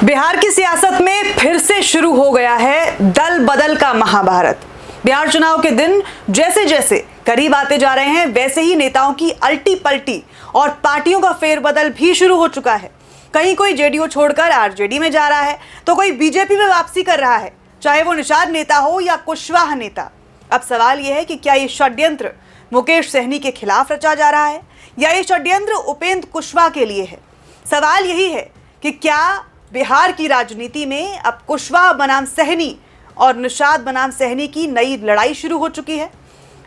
बिहार की सियासत में फिर से शुरू हो गया है दल बदल का महाभारत। बिहार चुनाव के दिन जैसे जैसे करीब आते जा रहे हैं, वैसे ही नेताओं की अल्टी पलटी और पार्टियों का फेरबदल भी शुरू हो चुका है। कहीं कोई जेडीयू छोड़कर आरजेडी में जा रहा है, तो कोई बीजेपी में वापसी कर रहा है, चाहे वो निषाद नेता हो या कुशवाहा नेता। अब सवाल यह है कि क्या ये षड्यंत्र मुकेश सहनी के खिलाफ रचा जा रहा है या ये षड्यंत्र उपेंद्र कुशवाहा के लिए है। सवाल यही है कि क्या बिहार की राजनीति में अब कुशवाहा बनाम सहनी और निषाद बनाम सहनी की नई लड़ाई शुरू हो चुकी है।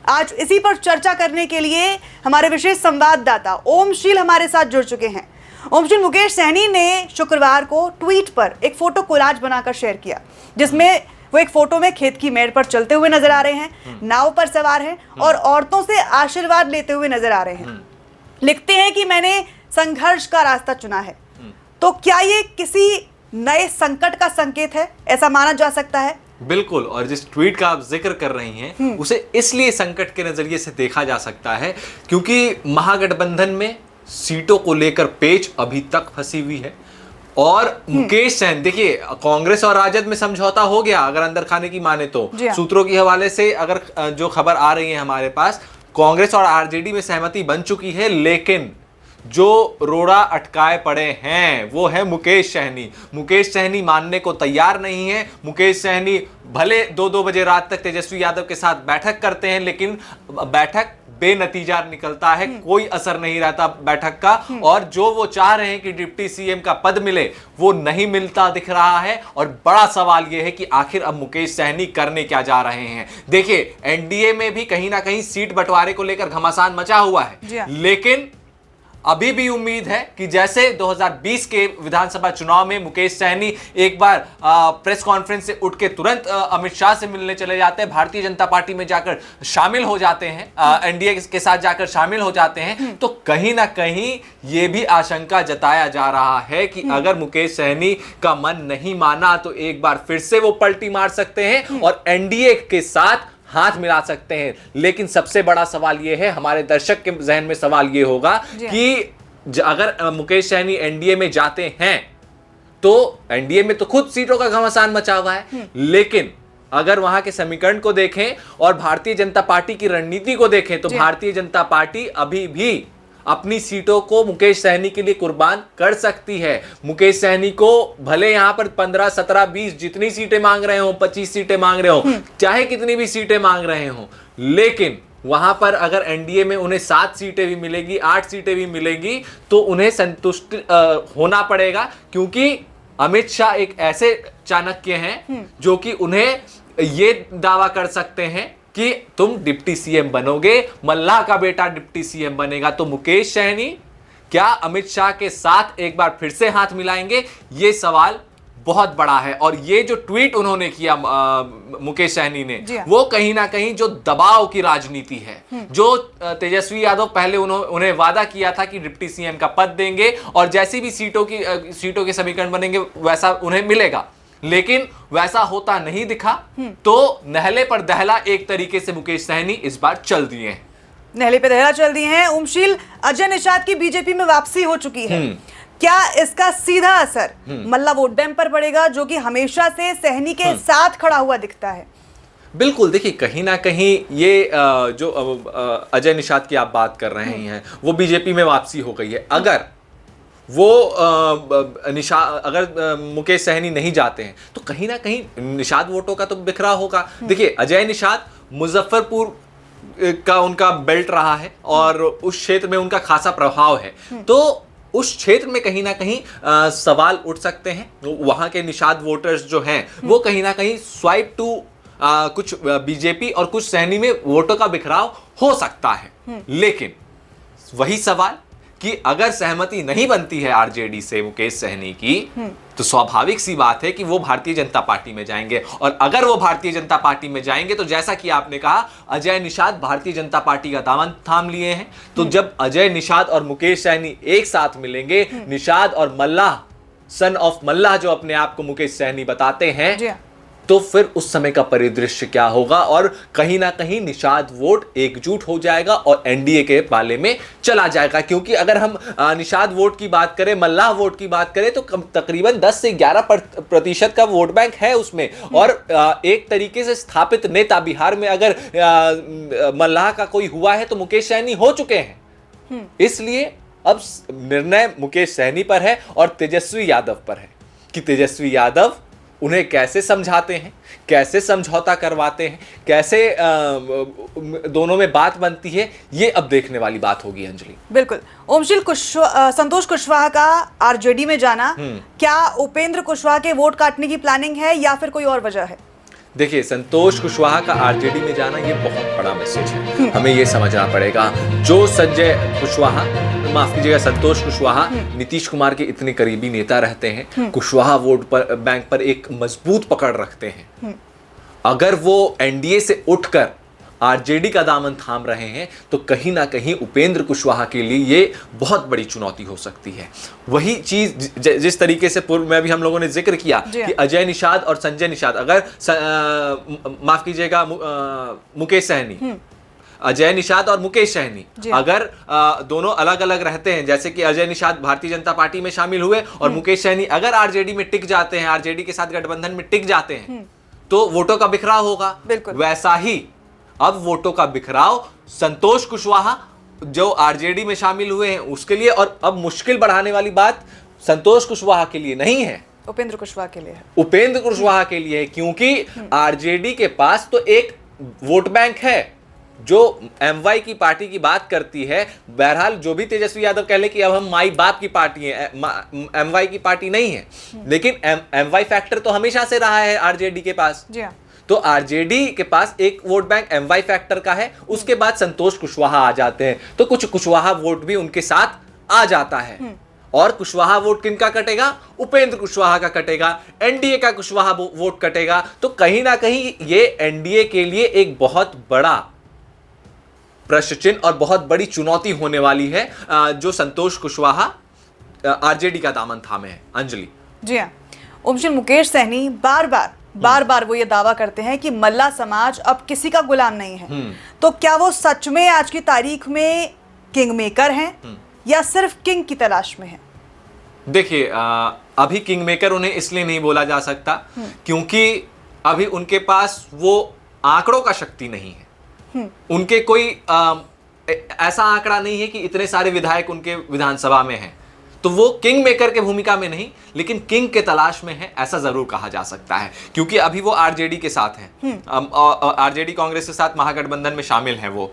आज इसी पर चर्चा करने के लिए हमारे विशेष संवाददाता ओमशील हमारे साथ जुड़ चुके हैं। ओमशील, मुकेश सहनी ने शुक्रवार को ट्वीट पर एक फोटो कोलाज बनाकर शेयर किया, जिसमें वो एक फोटो में खेत की मेड़ पर चलते हुए नजर आ रहे हैं, नाव पर सवार हैं और औरतों से आशीर्वाद लेते हुए नजर आ रहे हैं। लिखते हैं कि मैंने संघर्ष का रास्ता चुना है। तो क्या ये किसी नए संकट का संकेत है, ऐसा माना जा सकता है? बिल्कुल, और जिस ट्वीट का आप जिक्र कर रही हैं उसे इसलिए संकट के नजरिए से देखा जा सकता है क्योंकि महागठबंधन में सीटों को लेकर पेच अभी तक फंसी हुई है। और मुकेश सहनी, देखिए कांग्रेस और राजद में समझौता हो गया अगर अंदर खाने की माने तो। सूत्रों के हवाले से अगर जो खबर आ रही है हमारे पास, कांग्रेस और आरजेडी में सहमति बन चुकी है, लेकिन जो रोड़ा अटकाए पड़े हैं वो है मुकेश सहनी। मुकेश सहनी मानने को तैयार नहीं है। मुकेश सहनी भले 2-2 बजे रात तक तेजस्वी यादव के साथ बैठक करते हैं, लेकिन बैठक बेनतीजा निकलता है, कोई असर नहीं रहता बैठक का। और जो वो चाह रहे हैं कि डिप्टी सीएम का पद मिले वो नहीं मिलता दिख रहा है। और बड़ा सवाल यह है कि आखिर अब मुकेश सहनी करने क्या जा रहे हैं। देखिए एनडीए में भी कहीं ना कहीं सीट बंटवारे को लेकर घमासान मचा हुआ है, लेकिन अभी भी उम्मीद है कि जैसे 2020 के विधानसभा चुनाव में मुकेश सहनी एक बार प्रेस कॉन्फ्रेंस से उठ के तुरंत अमित शाह से मिलने चले जाते हैं, भारतीय जनता पार्टी में जाकर शामिल हो जाते हैं, एनडीए के साथ जाकर शामिल हो जाते हैं, तो कहीं ना कहीं यह भी आशंका जताया जा रहा है कि अगर मुकेश सहनी का मन नहीं माना तो एक बार फिर से वो पलटी मार सकते हैं और एनडीए के साथ हाथ मिला सकते हैं। लेकिन सबसे बड़ा सवाल यह है, हमारे दर्शक के जहन में सवाल यह होगा कि अगर मुकेश सहनी एनडीए में जाते हैं तो एनडीए में तो खुद सीटों का घमासान मचा हुआ है, लेकिन अगर वहां के समीकरण को देखें और भारतीय जनता पार्टी की रणनीति को देखें तो भारतीय जनता पार्टी अभी भी अपनी सीटों को मुकेश सहनी के लिए कुर्बान कर सकती है। मुकेश सहनी को भले यहां पर 15, 17, 20 जितनी सीटें मांग रहे हो, 25 सीटें मांग रहे हो, चाहे कितनी भी सीटें मांग रहे हो, लेकिन वहां पर अगर एनडीए में उन्हें 7 सीटें भी मिलेगी, 8 सीटें भी मिलेगी, तो उन्हें संतुष्ट होना पड़ेगा, क्योंकि अमित शाह एक ऐसे चाणक्य हैं जो कि उन्हें ये दावा कर सकते हैं कि तुम डिप्टी सीएम बनोगे, मल्लाह का बेटा डिप्टी सीएम बनेगा। तो मुकेश सहनी क्या अमित शाह के साथ एक बार फिर से हाथ मिलाएंगे, ये सवाल बहुत बड़ा है। और ये जो ट्वीट उन्होंने किया मुकेश सहनी ने, वो कहीं ना कहीं जो दबाव की राजनीति है, जो तेजस्वी यादव पहले उन्हें वादा किया था कि डिप्टी सीएम का पद देंगे और जैसी भी सीटों के समीकरण बनेंगे वैसा उन्हें मिलेगा, लेकिन वैसा होता नहीं दिखा। तो नहले पर दहला एक तरीके से मुकेश सहनी इस बार चल दिए हैं, नहले पे दहला चल दिए हैं। ओमशील, अजय निषाद की बीजेपी में वापसी हो चुकी है, क्या इसका सीधा असर मल्ला वोट बैंक पर पड़ेगा, जो कि हमेशा से सहनी के साथ खड़ा हुआ दिखता है? बिल्कुल, देखिए कहीं ना कहीं ये जो अजय निषाद की आप बात कर रहे हैं वो बीजेपी में वापसी हो गई है। अगर वो अगर मुकेश सहनी नहीं जाते हैं तो कहीं ना कहीं निषाद वोटों का तो बिखराव होगा। देखिए अजय निषाद मुजफ्फरपुर का उनका बेल्ट रहा है और उस क्षेत्र में उनका खासा प्रभाव है, तो उस क्षेत्र में कहीं ना कहीं सवाल उठ सकते हैं। वहां के निषाद वोटर्स जो हैं वो कहीं ना कहीं स्वाइप टू कुछ बीजेपी और कुछ सहनी में वोटों का बिखराव हो सकता है। लेकिन वही सवाल कि अगर सहमति नहीं बनती है आरजेडी से मुकेश सहनी की, तो स्वाभाविक सी बात है कि वो भारतीय जनता पार्टी में जाएंगे। और अगर वो भारतीय जनता पार्टी में जाएंगे तो जैसा कि आपने कहा, अजय निषाद भारतीय जनता पार्टी का दामन थाम लिए हैं। तो जब अजय निषाद और मुकेश सहनी एक साथ मिलेंगे, निषाद और मल्लाह, सन ऑफ मल्लाह जो अपने आप को मुकेश सहनी बताते हैं, तो फिर उस समय का परिदृश्य क्या होगा, और कहीं ना कहीं निषाद वोट एकजुट हो जाएगा और एनडीए के पाले में चला जाएगा। क्योंकि अगर हम निषाद वोट की बात करें, मल्लाह वोट की बात करें, तो तकरीबन 10 से 11% का वोट बैंक है उसमें। और एक तरीके से स्थापित नेता बिहार में अगर मल्लाह का कोई हुआ है तो मुकेश सहनी हो चुके हैं। इसलिए अब निर्णय मुकेश सहनी पर है और तेजस्वी यादव पर है कि तेजस्वी यादव उन्हें कैसे समझाते हैं, कैसे समझौता करवाते हैं, कैसे दोनों में बात बनती है। ये अब देखने वाली बात होगी अंजलि। बिल्कुल। ओमशील संतोष कुशवाहा का आरजेडी में जाना, क्या उपेंद्र कुशवाहा के वोट काटने की प्लानिंग है या फिर कोई और वजह है? देखिए, संतोष कुशवाहा का आरजेडी में जाना ये बहुत बड़ा मैसेज है। हमें ये समझना पड़ेगा, जो संजय कुशवाहा, माफ कीजिएगा, संतोष कुशवाहा नीतीश कुमार के इतने करीबी नेता रहते हैं, कुशवाहा वोट पर बैंक पर एक मजबूत पकड़ रखते हैं। अगर वो एनडीए से उठकर आरजेडी का दामन थाम रहे हैं तो कहीं ना कहीं उपेंद्र कुशवाहा के लिए ये बहुत बड़ी चुनौती हो सकती है। वही चीज जिस तरीके से पूर्व में भी हम लोगों ने जिक्र किया कि अजय निषाद और संजय निषाद, अगर माफ कीजिएगा मुकेश सहनी, अजय निषाद और मुकेश सहनी अगर दोनों अलग अलग रहते हैं, जैसे कि अजय निषाद भारतीय जनता पार्टी में शामिल हुए और मुकेश सहनी अगर आरजेडी में टिक जाते हैं, आरजेडी के साथ गठबंधन में टिक जाते हैं, तो वोटों का बिखराव होगा। वैसा ही अब वोटों का बिखराव संतोष कुशवाहा जो आरजेडी में शामिल हुए हैं उसके लिए, और अब मुश्किल बढ़ाने वाली बात संतोष कुशवाहा के लिए नहीं है, उपेंद्र कुशवाहा के लिए है। उपेंद्र कुशवाहा के लिए है, क्योंकि आरजेडी के पास तो एक वोट बैंक है जो एमवाई की पार्टी की बात करती है। बहरहाल जो भी तेजस्वी यादव कह ले कि अब हम माई बाप की पार्टी है, एमवाई की पार्टी नहीं है, लेकिन एमवाई फैक्टर तो हमेशा से रहा है आरजेडी के पास। जी हाँ। तो आरजेडी के पास एक वोट बैंक एमवाई फैक्टर का है, उसके बाद संतोष कुशवाहा आ जाते हैं, तो कुछ कुशवाहा वोट भी उनके साथ आ जाता है। और कुशवाहा वोट किनका कटेगा? उपेंद्र कुशवाहा का कटेगा, एनडीए का कुशवाहा वोट कटेगा। तो कहीं ना कहीं ये एनडीए के लिए एक बहुत बड़ा प्रश्न चिन्ह और बहुत बड़ी चुनौती होने वाली है, जो संतोष कुशवाहा आरजेडी का दामन थामे है। अंजलि जी हाँ। ओमशील, मुकेश सहनी बार बार वो ये दावा करते हैं कि मल्ला समाज अब किसी का गुलाम नहीं है। तो क्या वो सच में आज की तारीख में किंग मेकर हैं या सिर्फ किंग की तलाश में हैं? देखिए, अभी किंग मेकर उन्हें इसलिए नहीं बोला जा सकता क्योंकि अभी उनके पास वो आंकड़ों का शक्ति नहीं है। उनके कोई ऐसा आंकड़ा नहीं है कि इतने सारे विधायक उनके विधानसभा में हैं, तो वो किंग मेकर के भूमिका में नहीं, लेकिन किंग के तलाश में है, ऐसा जरूर कहा जा सकता है। क्योंकि अभी वो आरजेडी के साथ हैं, आरजेडी कांग्रेस के साथ महागठबंधन में शामिल हैं वो।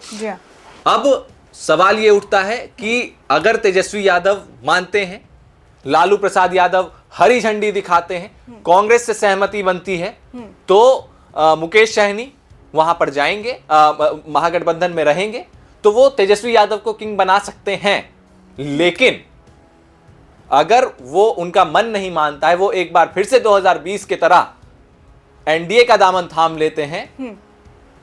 अब सवाल ये उठता है कि अगर तेजस्वी यादव मानते हैं, लालू प्रसाद यादव हरी झंडी दिखाते हैं, कांग्रेस से सहमति बनती है, तो मुकेश सहनी वहां पर जाएंगे, महागठबंधन में रहेंगे, तो वो तेजस्वी यादव को किंग बना सकते हैं। लेकिन अगर वो उनका मन नहीं मानता है, वो एक बार फिर से 2020 के तरह एनडीए का दामन थाम लेते हैं,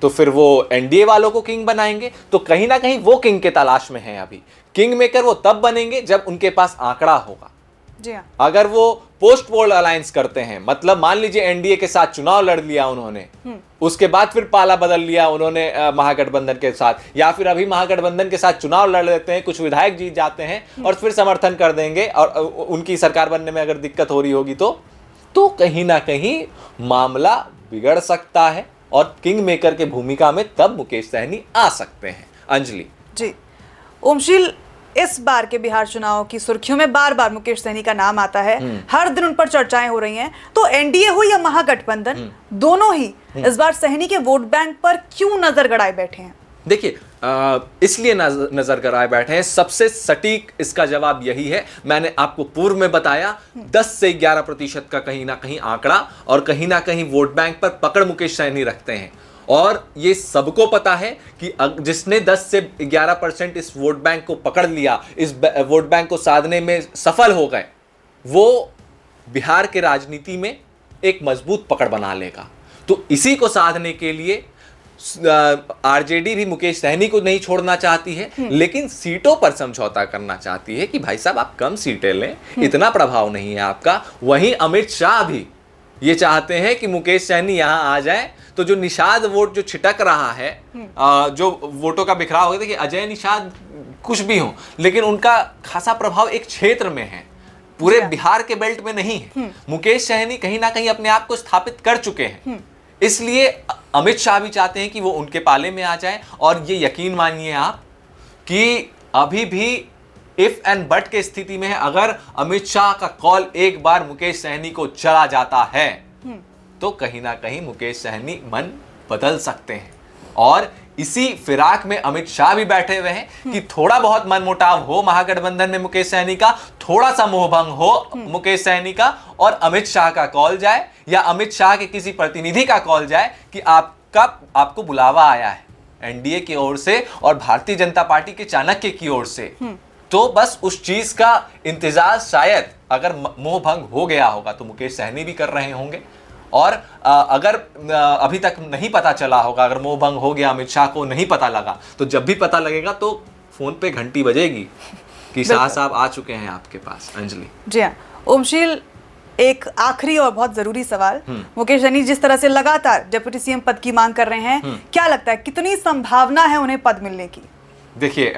तो फिर वो एनडीए वालों को किंग बनाएंगे। तो कहीं ना कहीं वो किंग के तलाश में हैं। अभी किंग मेकर वो तब बनेंगे जब उनके पास आंकड़ा होगा। जी हाँ। अगर वो पोस्ट पोल अलायंस करते हैं, मतलब मान लीजिए एनडीए के साथ चुनाव लड़ लिया उन्होंने, उसके बाद फिर पाला बदल लिया उन्होंने महागठबंधन के साथ, या फिर अभी महागठबंधन के साथ चुनाव लड़ लेते हैं, कुछ विधायक जीत जाते हैं और फिर समर्थन कर देंगे, और उनकी सरकार बनने में अगर दिक्कत हो रही होगी तो कहीं ना कहीं मामला बिगड़ सकता है और किंग मेकर के भूमिका में तब मुकेश सहनी आ सकते हैं। अंजलि जी। ओमशील, इस बार के बिहार चुनाव की सुर्खियों में बार बार मुकेश सहनी का नाम आता है, हर दिन उन पर चर्चाएं हो रही हैं। तो एनडीए हो या महागठबंधन, दोनों ही इस बार सहनी के वोट बैंक पर क्यों नजर गड़ाए बैठे हैं? देखिए, इसलिए नजर गड़ाए बैठे हैं, सबसे सटीक इसका जवाब यही है। मैंने आपको पूर्व में बताया 10 से 11% का कहीं ना कहीं आंकड़ा और कहीं ना कहीं वोट बैंक पर पकड़ मुकेश सहनी रखते हैं। और ये सबको पता है कि जिसने 10 से 11% इस वोट बैंक को पकड़ लिया, इस वोट बैंक को साधने में सफल हो गए, वो बिहार के राजनीति में एक मजबूत पकड़ बना लेगा। तो इसी को साधने के लिए आरजेडी भी मुकेश सहनी को नहीं छोड़ना चाहती है, लेकिन सीटों पर समझौता करना चाहती है कि भाई साहब आप कम सीटें लें, इतना प्रभाव नहीं है आपका। वहीं अमित शाह भी ये चाहते हैं कि मुकेश सहनी यहां आ जाए, तो जो निषाद वोट जो छिटक रहा है, जो वोटों का बिखराव हो गया, देखिए अजय निषाद कुछ भी हो, लेकिन उनका खासा प्रभाव एक क्षेत्र में है, पूरे बिहार के बेल्ट में नहीं है। मुकेश सहनी कहीं ना कहीं अपने आप को स्थापित कर चुके हैं, इसलिए अमित शाह भी चाहते हैं कि वो उनके पाले में आ जाए। और ये यकीन मानिए आप कि अभी भी इफ एंड बट के स्थिति में है, अगर अमित शाह का कॉल एक बार मुकेश सहनी को चला जाता है तो कहीं ना कहीं मुकेश सहनी मन बदल सकते हैं। और इसी फिराक में अमित शाह भी बैठे हुए हैं कि थोड़ा बहुत मनमुटाव हो महागठबंधन में मुकेश सहनी का, थोड़ा सा मोहभंग हो मुकेश सहनी का, और अमित शाह का कॉल जाए या अमित शाह के किसी प्रतिनिधि का कॉल जाए कि आपको बुलावा आया है एनडीए की ओर से और भारतीय जनता पार्टी के चाणक्य की ओर से। तो बस उस चीज का इंतजार शायद अगर मोहभंग हो गया होगा तो मुकेश सहनी भी कर रहे होंगे, और अगर अभी तक नहीं पता चला होगा, अगर मोहभंग हो गया, अमित शाह को नहीं पता लगा, तो जब भी पता लगेगा तो फोन पे घंटी बजेगी कि शाह साहब आ चुके हैं आपके पास। अंजलि जी हाँ। ओमशील, एक आखिरी और बहुत जरूरी सवाल, मुकेश सहनी जिस तरह से लगातार डिप्टी सीएम पद की मांग कर रहे हैं, क्या लगता है कितनी संभावना है उन्हें पद मिलने की? देखिए,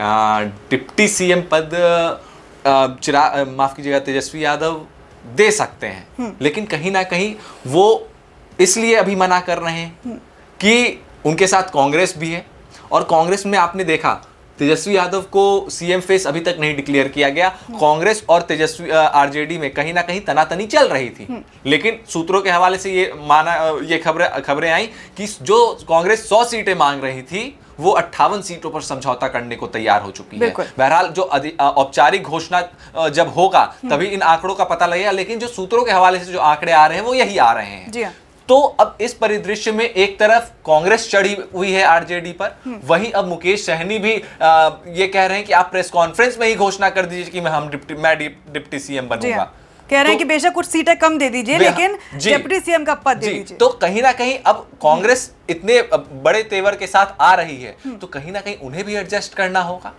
डिप्टी सीएम पद माफ कीजिएगा तेजस्वी यादव दे सकते हैं, लेकिन कहीं ना कहीं वो इसलिए अभी मना कर रहे हैं कि उनके साथ कांग्रेस भी है, और कांग्रेस में आपने देखा तेजस्वी यादव को सीएम फेस अभी तक नहीं डिक्लेयर किया गया। कांग्रेस और तेजस्वी आरजेडी में कहीं ना कहीं तनातनी चल रही थी, लेकिन सूत्रों के हवाले से ये खबरें आई कि जो कांग्रेस 100 सीटें मांग रही थी वो 58 सीटों पर समझौता करने को तैयार हो चुकी है। बहरहाल जो औपचारिक घोषणा जब होगा तभी इन आंकड़ों का पता लगेगा, लेकिन जो सूत्रों के हवाले से जो आंकड़े आ रहे हैं वो यही आ रहे हैं। तो अब इस परिदृश्य में एक तरफ कांग्रेस चढ़ी हुई है आरजेडी पर, वहीं अब मुकेश सहनी भी ये कह रहे हैं कि आप प्रेस कॉन्फ्रेंस में ही घोषणा कर दीजिए कि मैं डिप्टी सीएम बनूंगा। कह रहे हैं कि बेशक कुछ सीटें कम दे दीजिए, लेकिन डिप्टी सीएम का पद दे दीजिए। तो कहीं ना कहीं अब कांग्रेस इतने बड़े तेवर के साथ आ रही है, तो कहीं ना कहीं उन्हें भी एडजस्ट करना होगा।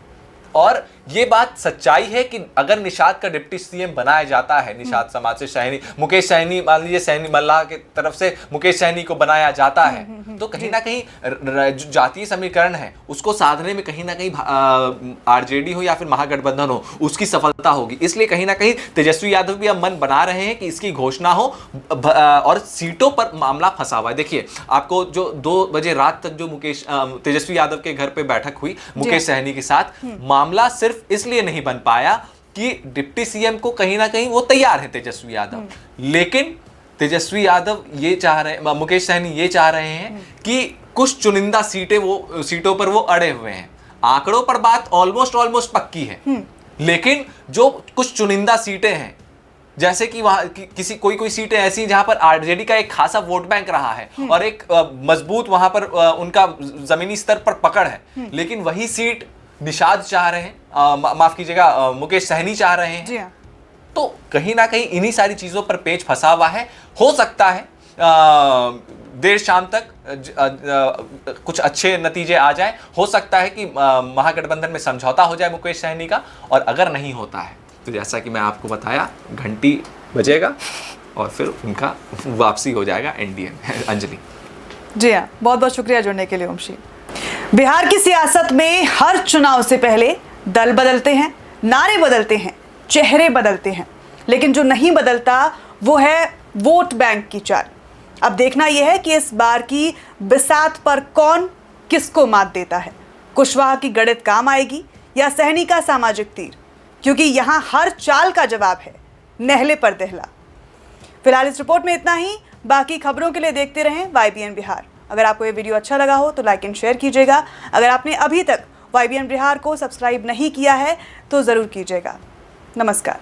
और ये बात सच्चाई है कि अगर निषाद का डिप्टी सीएम बनाया जाता है, निषाद समाज से सहनी, मुकेश सहनी, मान लीजिए सहनी मल्लाह की तरफ से मुकेश सहनी को बनाया जाता है, तो कहीं ना कहीं जो जातीय समीकरण है उसको साधने में कहीं ना कहीं आरजेडी हो या फिर महागठबंधन हो उसकी सफलता होगी। इसलिए कहीं ना कहीं तेजस्वी यादव भी अब मन बना रहे हैं कि इसकी घोषणा हो, और सीटों पर मामला फंसा हुआ है। देखिए, आपको जो 2 बजे रात तक जो तेजस्वी यादव के घर पे बैठक हुई मुकेश सहनी के साथ, मामला सिर्फ इसलिए नहीं बन पाया कि डिप्टी सीएम को कहीं ना कहीं वो तैयार है तेजस्वी यादव, लेकिन तेजस्वी यादव ये चाह रहे हैं, मुकेश सहनी ये चाह रहे हैं कि कुछ चुनिंदा सीटों पर वो अड़े हुए हैं। आंकड़ों पर बात ऑलमोस्ट पक्की है, लेकिन जो कुछ चुनिंदा सीटें हैं, जैसे कि वहां कोई सीटें ऐसी जहां पर आरजेडी का एक खासा वोट बैंक रहा है और एक मजबूत वहां पर उनका जमीनी स्तर पर पकड़ है, लेकिन वही सीट निषाद चाह रहे हैं, माफ कीजिएगा मुकेश सहनी चाह रहे हैं। तो कहीं ना कहीं इन्हीं सारी चीजों पर पेच फंसा हुआ है। हो सकता है देर शाम तक कुछ अच्छे नतीजे आ जाए, हो सकता है कि महागठबंधन में समझौता हो जाए मुकेश सहनी का, और अगर नहीं होता है तो जैसा कि मैं आपको बताया घंटी बजेगा और फिर उनका वापसी हो जाएगा एनडीए में। अंजलि जी हाँ, बहुत बहुत शुक्रिया जुड़ने के लिए ओमशी। बिहार की सियासत में हर चुनाव से पहले दल बदलते हैं, नारे बदलते हैं, चेहरे बदलते हैं, लेकिन जो नहीं बदलता वो है वोट बैंक की चाल। अब देखना यह है कि इस बार की बिसात पर कौन किसको मात देता है। कुशवाहा की गणित काम आएगी या सहनी का सामाजिक तीर, क्योंकि यहां हर चाल का जवाब है नहले पर दहला। फिलहाल इस रिपोर्ट में इतना ही। बाकी खबरों के लिए देखते रहें YBN बिहार। अगर आपको ये वीडियो अच्छा लगा हो तो लाइक एंड शेयर कीजिएगा। अगर आपने अभी तक YBN बिहार को सब्सक्राइब नहीं किया है तो ज़रूर कीजिएगा। नमस्कार।